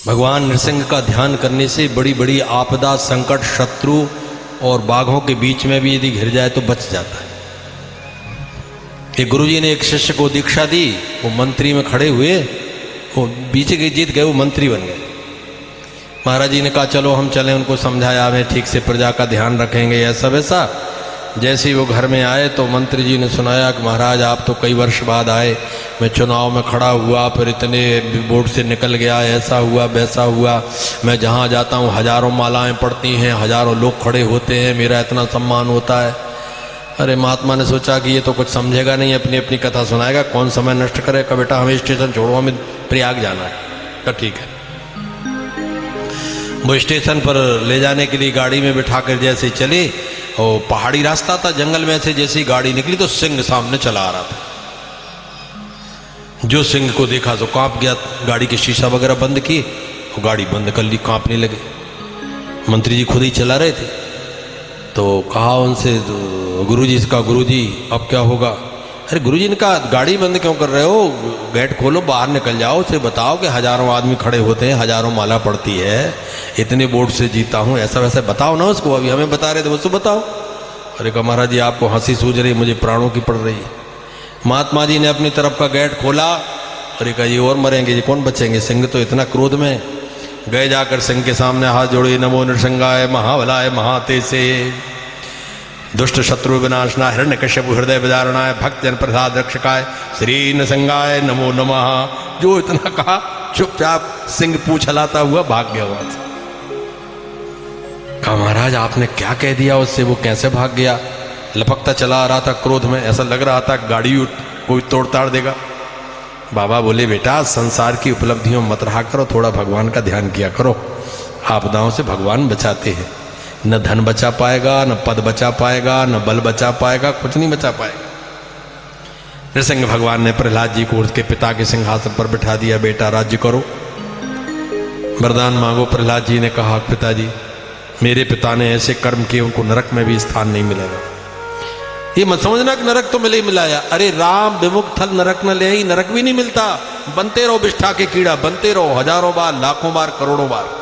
भगवान नृसिंह का ध्यान करने से बड़ी बड़ी आपदा, संकट, शत्रु और बाघों के बीच में भी यदि घिर जाए तो बच जाता है। एक गुरुजी ने एक शिष्य को दीक्षा दी, वो मंत्री में खड़े हुए, वो बीच के जीत गए, वो मंत्री बन गए। महाराज जी ने कहा चलो हम चलें, उनको समझाया हमें ठीक से प्रजा का ध्यान रखेंगे ऐसा वैसा। जैसे ही वो घर में आए तो मंत्री जी ने सुनाया कि महाराज आप तो कई वर्ष बाद आए, मैं चुनाव में खड़ा हुआ, फिर इतने वोट से निकल गया, ऐसा हुआ वैसा हुआ, मैं जहाँ जाता हूँ हजारों मालाएं पड़ती हैं, हजारों लोग खड़े होते हैं, मेरा इतना सम्मान होता है। अरे महात्मा ने सोचा कि ये तो कुछ समझेगा नहीं, अपनी अपनी कथा सुनाएगा, कौन समय नष्ट करेगा। बेटा हमें स्टेशन छोड़ो, हमें प्रयाग जाना है। तो ठीक है। वो स्टेशन पर ले जाने के लिए गाड़ी में बिठा कर जैसे चले, और पहाड़ी रास्ता था, जंगल में से जैसी गाड़ी निकली तो सिंह सामने चला आ रहा था। जो सिंह को देखा तो कांप गया, गाड़ी के शीशा वगैरह बंद किए, वो गाड़ी बंद कर ली, कांपने लगे। मंत्री जी खुद ही चला रहे थे, तो कहा उनसे गुरुजी, इसका गुरुजी अब क्या होगा? अरे गुरुजी ने कहा गाड़ी बंद क्यों कर रहे हो, गेट खोलो, बाहर निकल जाओ, उसे बताओ कि हजारों आदमी खड़े होते हैं, हजारों माला पड़ती है, इतने वोट से जीता हूँ, ऐसा वैसा बताओ ना उसको। अभी हमें बता रहे थे, उसको बताओ। अरे कहा महाराज जी आपको हंसी सूझ रही, मुझे प्राणों की पड़ रही है। महात्मा जी ने अपनी तरफ का गेट खोला, अरे कहा ये और मरेंगे, ये कौन बचेंगे, सिंह तो इतना क्रोध में। गए जाकर सिंह के सामने हाथ जोड़े, नमो नृसिंहाय महाबलाय महातेजे, दुष्ट शत्रु विनाशनाय, हिरण्यकश्यपु हृदय विदारणाय, भक्त जन प्रसाद रक्षकाय, श्री नृसिंहाय नमो नमः। जो इतना कहा, चुपचाप सिंह पूंछ हिलाता हुआ भाग गया वहां से। कहा महाराज आपने क्या कह दिया उससे, वो कैसे भाग गया? लपकता चला आ रहा था क्रोध में, ऐसा लग रहा था गाड़ी कोई तोड़ ताड़ देगा। बाबा बोले बेटा संसार की उपलब्धियों मत रहा करो, थोड़ा भगवान का ध्यान किया करो। आपदाओं से भगवान बचाते हैं। न धन बचा पाएगा, न पद बचा पाएगा, न बल बचा पाएगा, कुछ नहीं बचा पाएगा। नृसिंह भगवान ने प्रहलाद जी को उसके पिता के सिंहासन पर बिठा दिया, बेटा राज्य करो, वरदान मांगो। प्रहलाद जी ने कहा पिताजी मेरे पिता ने ऐसे कर्म किए, उनको नरक में भी स्थान नहीं मिलेगा। ये मत समझना कि नरक तो मिले ही मिलाया, अरे राम विमुख थल नरक न ले, नरक भी नहीं मिलता। बनते रहो बिष्ठा के कीड़ा, बनते रहो हजारों बार, लाखों बार, करोड़ों बार।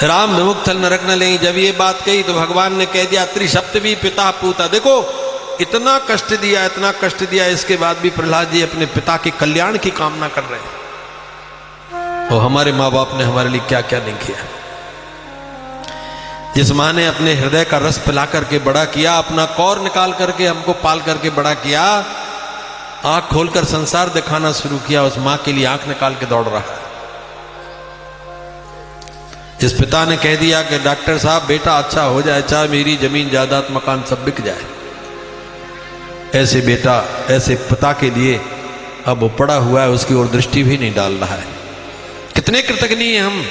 राम विमुख थल नरक न ले। जब ये बात कही तो भगवान ने कह दिया त्रिसप्तमी पिता पूता। देखो इतना कष्ट दिया, इतना कष्ट दिया, इसके बाद भी प्रहलाद जी अपने पिता के कल्याण की कामना कर रहे हैं। और हमारे माँ बाप ने हमारे लिए क्या क्या नहीं किया। जिस माँ ने अपने हृदय का रस पिला करके बड़ा किया, अपना कौर निकाल करके हमको पाल करके बड़ा किया, आंख खोलकर संसार दिखाना शुरू किया, उस माँ के लिए आंख निकाल के दौड़ रहा है। जिस पिता ने कह दिया कि डॉक्टर साहब बेटा अच्छा हो जाए, चाहे मेरी जमीन जायदाद मकान सब बिक जाए, ऐसे बेटा, ऐसे पिता के लिए अब वो पड़ा हुआ है, उसकी ओर दृष्टि भी नहीं डाल रहा है। कितने कृतज्ञ हैं हम,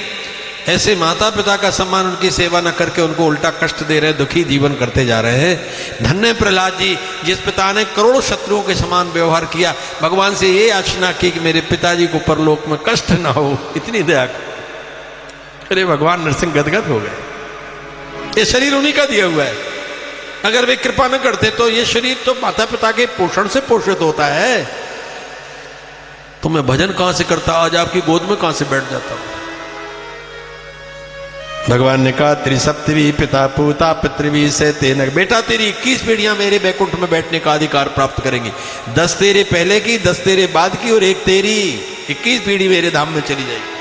ऐसे माता पिता का सम्मान, उनकी सेवा न करके उनको उल्टा कष्ट दे रहे हैं, दुखी जीवन करते जा रहे हैं। धन्य प्रहलाद जी, जिस पिता ने करोड़ों शत्रुओं के समान व्यवहार किया, भगवान से ये याचना की कि मेरे पिताजी को परलोक में कष्ट ना हो, इतनी दया। अरे भगवान नरसिंह गदगद हो गए। ये शरीर उन्हीं का दिया हुआ है, अगर वे कृपा न करते तो ये शरीर तो माता पिता के पोषण से पोषित होता है। तो मैं भजन कहां से करता, आज आपकी गोद में कहां से बैठ जाता हूं। भगवान ने कहा त्रिसप्तवी पिता पूता पितृवी से तेन, बेटा तेरी 21 पीढ़ियां मेरे बैकुंठ में बैठने का अधिकार प्राप्त करेंगी। 10 तेरे पहले की, 10 तेरे बाद की और 1 तेरी, 21 पीढ़ी मेरे धाम में चली जाएगी।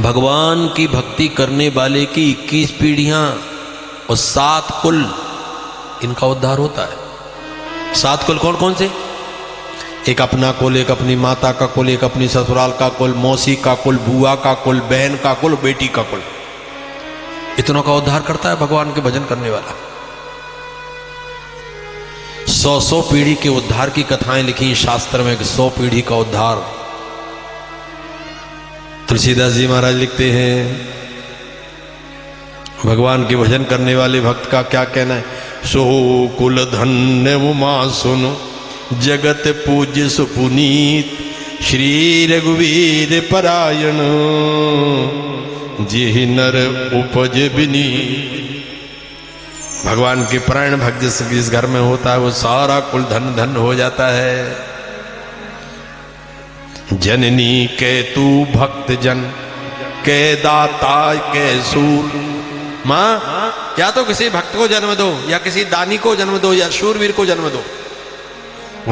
भगवान की भक्ति करने वाले की 21 पीढ़ियां और 7 कुल, इनका उद्धार होता है। 7 कुल कौन कौन से? एक अपना कुल, एक अपनी माता का कुल, एक अपनी ससुराल का कुल, मौसी का कुल, बुआ का कुल, बहन का कुल, बेटी का कुल, इतनों का उद्धार करता है भगवान के भजन करने वाला। 100 पीढ़ी के उद्धार की कथाएं लिखी शास्त्र में, 100 पीढ़ी का उद्धार। तुलसीदास जी महाराज लिखते हैं भगवान के भजन करने वाले भक्त का क्या कहना है। सो कुल धन्य उमा सुन, जगत पूज्य सुपुनीत, श्री रघुवीर परायण, जेहि नर उपज विनीत। भगवान के परायण भक्त जिस घर में होता है वो सारा कुल धन धन हो जाता है। जननी के तू भक्त जन के दाता के सूर। माँ या तो किसी भक्त को जन्म दो, या किसी दानी को जन्म दो, या शूरवीर को जन्म दो,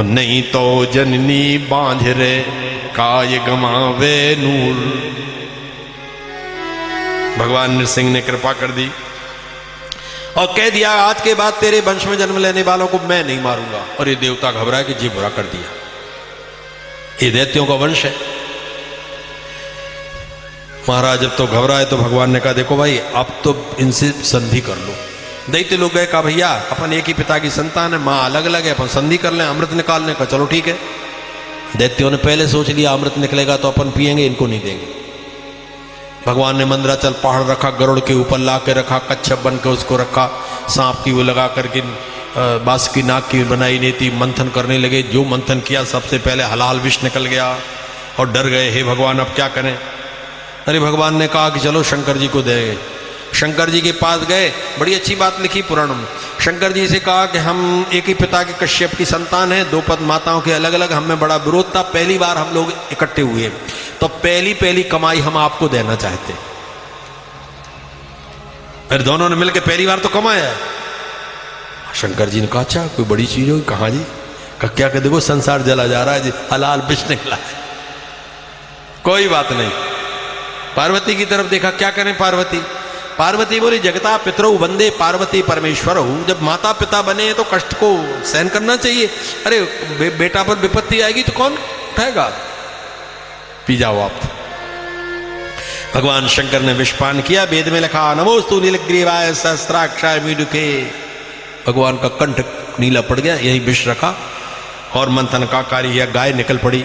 नहीं तो जननी बांझ रे काय गमावे नूर। भगवान नरसिंह ने कृपा कर दी और कह दिया आज के बाद तेरे वंश में जन्म लेने वालों को मैं नहीं मारूंगा। और ये देवता घबराए कि जी बुरा कर दिया, ये दैत्यों का वंश है। महाराज जब तो घबराए तो भगवान ने कहा देखो भाई अब तो इनसे संधि कर लो। दैत्य लोग गए, कहा भैया अपन एक ही पिता की संतान है, माँ अलग अलग है, अपन संधि कर लें अमृत निकालने का। चलो ठीक है। दैत्यों ने पहले सोच लिया अमृत निकलेगा तो अपन पिएंगे, इनको नहीं देंगे। भगवान ने मंदराचल पहाड़ रखा, गरुड़ के ऊपर ला के रखा, कच्छप बन के उसको रखा, सांप की वो लगा करके बांस की नाक की बनाई नहीं थी। मंथन करने लगे, जो मंथन किया सबसे पहले हलाल विष निकल गया और डर गए, हे भगवान अब क्या करें। अरे भगवान ने कहा कि चलो शंकर जी को देंगे। शंकर जी के पास गए, बड़ी अच्छी बात लिखी पुराण में। शंकर जी से कहा कि हम एक ही पिता के कश्यप की संतान हैं, दो पद माताओं के अलग अलग, हमें बड़ा विरोध था, पहली बार हम लोग इकट्ठे हुए, तो पहली कमाई हम आपको देना चाहते। फिर दोनों ने मिलकर पहली बार तो कमाया है। शंकर जी ने कहा अच्छा कोई बड़ी चीज होगी। कहा जी? कहा क्या कर, देखो संसार जला जा रहा है जी, हलाल विष निकला है। कोई बात नहीं। पार्वती की तरफ देखा, क्या करें पार्वती? पार्वती बोली जगता पितरौ वंदे पार्वती परमेश्वर हूं। जब माता पिता बने तो कष्ट को सहन करना चाहिए। अरे बेटा पर विपत्ति आएगी तो कौन उठाएगा? पी जाओ आप। भगवान शंकर ने विषपान किया। वेद में लिखा नमोस्तु नीलग्रीवाय सहस्त्राक्षाय मीडुके। भगवान का कंठ नीला पड़ गया, यही विष रखा और मंथन का कार्य किया। गाय निकल पड़ी।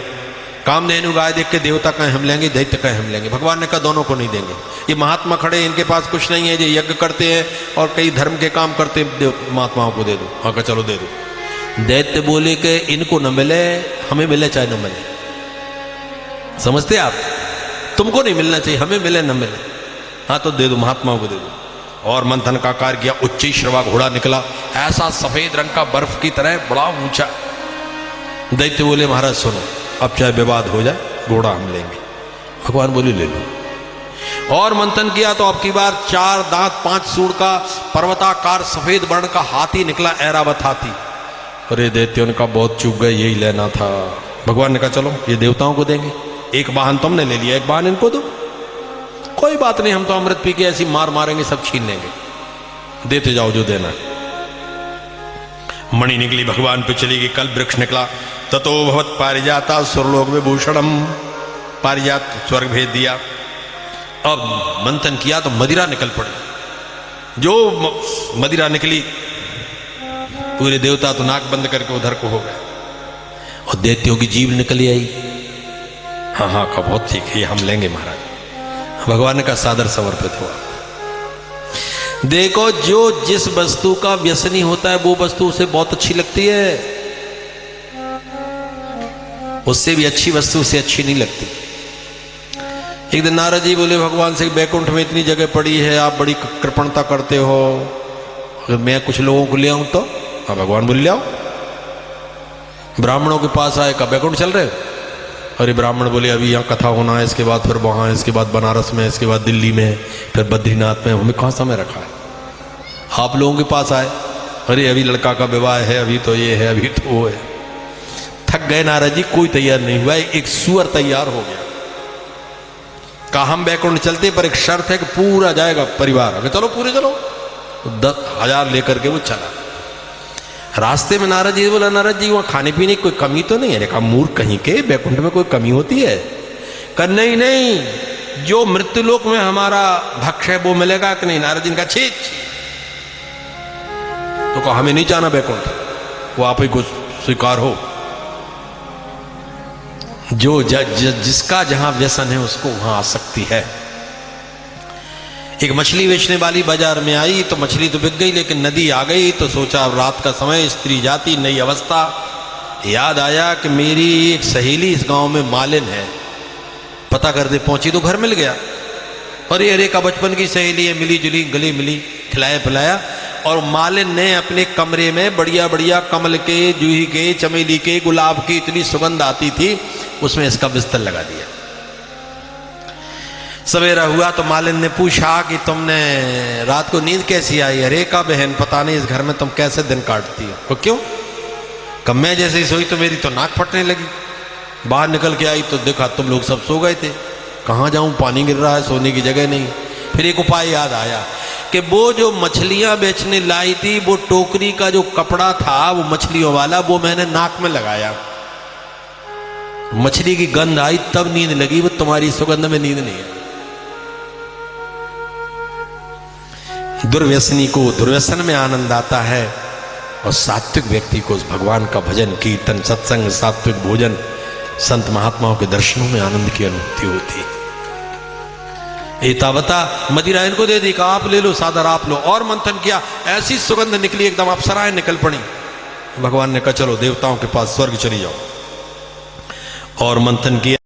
कामधेनु गाय देख के देवता कहें हम लेंगे, दैत्य कहें हम लेंगे। भगवान ने कहा दोनों को नहीं देंगे। ये महात्मा खड़े, इनके पास कुछ नहीं है, ये यज्ञ करते हैं और कई धर्म के काम करते हैं, महात्माओं को दे दो। हाँ कहा चलो दे दो। दैत्य बोले कि इनको न मिले हमें मिले चाहे न मिले। समझते आप? तुमको नहीं मिलना चाहिए, हमें मिले न मिले, हाँ तो दे दो, महात्माओं को दे दो। और मंथन का कार्य किया। उच्च श्रवा घोड़ा निकला, ऐसा सफेद रंग का बर्फ की तरह, बड़ा ऊंचा। दैत्य बोले महाराज सुनो, अब चाहे विवाद हो जाए घोड़ा हम लेंगे। भगवान बोले ले लो। और मंथन किया तो अब की बार 4 दांत 5 सूंड का पर्वताकार सफेद वर्ण का हाथी निकला, ऐरावत हाथी। अरे दैत्यों ने कहा बहुत चूक गए, यही लेना था। भगवान ने कहा चलो ये देवताओं को देंगे, एक वाहन तुमने ले लिया, एक वाहन इनको दो। कोई बात नहीं, हम तो अमृत पी के ऐसी मार मारेंगे, सब छीन लेंगे, देते जाओ जो देना। मणि निकली, भगवान पे चली गई। कल वृक्ष निकला, ततो भवत पारिजाता सुरलोक विभूषणम। पारिजात स्वर्ग भेज दिया। अब मंथन किया तो मदिरा निकल पड़ी। जो मदिरा निकली पूरे देवता तो नाक बंद करके उधर को हो गए और दैत्यों की जीभ निकली आई। हाँ हाँ का बहुत ठीक है, ये हम लेंगे महाराज। भगवान का सादर समर्पित हुआ। देखो जो जिस वस्तु का व्यसनी होता है वो वस्तु उसे बहुत अच्छी लगती है, उससे भी अच्छी वस्तु उसे अच्छी नहीं लगती। एक दिन नारद जी बोले भगवान से बैकुंठ में इतनी जगह पड़ी है, आप बड़ी कृपणता करते हो, अगर मैं कुछ लोगों को ले आऊं तो? हाँ भगवान बोले ले आओ। ब्राह्मणों के पास आए, कब बैकुंठ चल रहे हो? अरे ब्राह्मण बोले अभी यहाँ कथा होना है, इसके बाद फिर वहाँ, इसके बाद बनारस में, इसके बाद दिल्ली में, फिर बद्रीनाथ में, हमें कहाँ समय रखा है? आप लोगों के पास आए, अरे अभी लड़का का विवाह है, अभी तो ये है, अभी तो वो है। थक गए नारद जी, कोई तैयार नहीं हुआ। एक सुअर तैयार हो गया, कहा हम बैकुंठ चलते पर एक शर्त है कि पूरा जाएगा परिवार। अगर चलो पूरे चलो, 10,000 लेकर के वो चला। रास्ते में नारद जी बोला नारद जी वहाँ खाने पीने की कोई कमी तो नहीं है? कहा मूर्ख कहीं के, बैकुंठ में कोई कमी होती है? कहा नहीं नहीं, जो मृत्युलोक में हमारा भक्ष है वो मिलेगा कि नहीं? नारद जी ने कहा छीच। तो कहा हमें नहीं जाना बैकुंठ, वो आप ही को स्वीकार हो। जो जिसका जहां व्यसन है उसको वहां आसक्ति है। एक मछली बेचने वाली बाजार में आई तो मछली तो बिक गई, लेकिन नदी आ गई तो सोचा रात का समय, स्त्री जाति, नई अवस्था। याद आया कि मेरी एक सहेली इस गांव में मालिन है, पता करते पहुंची तो घर मिल गया। अरे अरे का बचपन की सहेली है, मिली जुली, गली मिली, खिलाया पिलाया और मालिन ने अपने कमरे में बढ़िया बढ़िया कमल के, जूही के, चमेली के, गुलाब की इतनी सुगंध आती थी, उसमें इसका बिस्तर लगा दिया। सवेरा हुआ तो मालिन ने पूछा कि तुमने रात को नींद कैसी आई? अरे का बहन, पता नहीं इस घर में तुम कैसे दिन काटती हो। तो क्यों? कब मैं जैसे ही सोई तो मेरी तो नाक फटने लगी। बाहर निकल के आई तो देखा तुम लोग सब सो गए थे। कहाँ जाऊं, पानी गिर रहा है, सोने की जगह नहीं। फिर एक उपाय याद आया कि वो जो मछलियां बेचने लाई थी, वो टोकरी का जो कपड़ा था वो मछलियों वाला, वो मैंने नाक में लगाया। मछली की गंध आई तब नींद लगी, वो तुम्हारी सुगंध में नींद नहीं आई। दुर्व्यसनी को दुर्व्यसन में आनंद आता है और सात्विक व्यक्ति को उस भगवान का भजन, कीर्तन, सत्संग, सात्विक भोजन, संत महात्माओं के दर्शनों में आनंद की अनुभूति होती है। एतावता मदिरा इनको दे दी, कहा आप ले लो, सादर आप लो। और मंथन किया, ऐसी सुगंध निकली, एकदम अप्सराएं निकल पड़ी। भगवान ने कहा चलो देवताओं के पास स्वर्ग चली जाओ। और मंथन किया।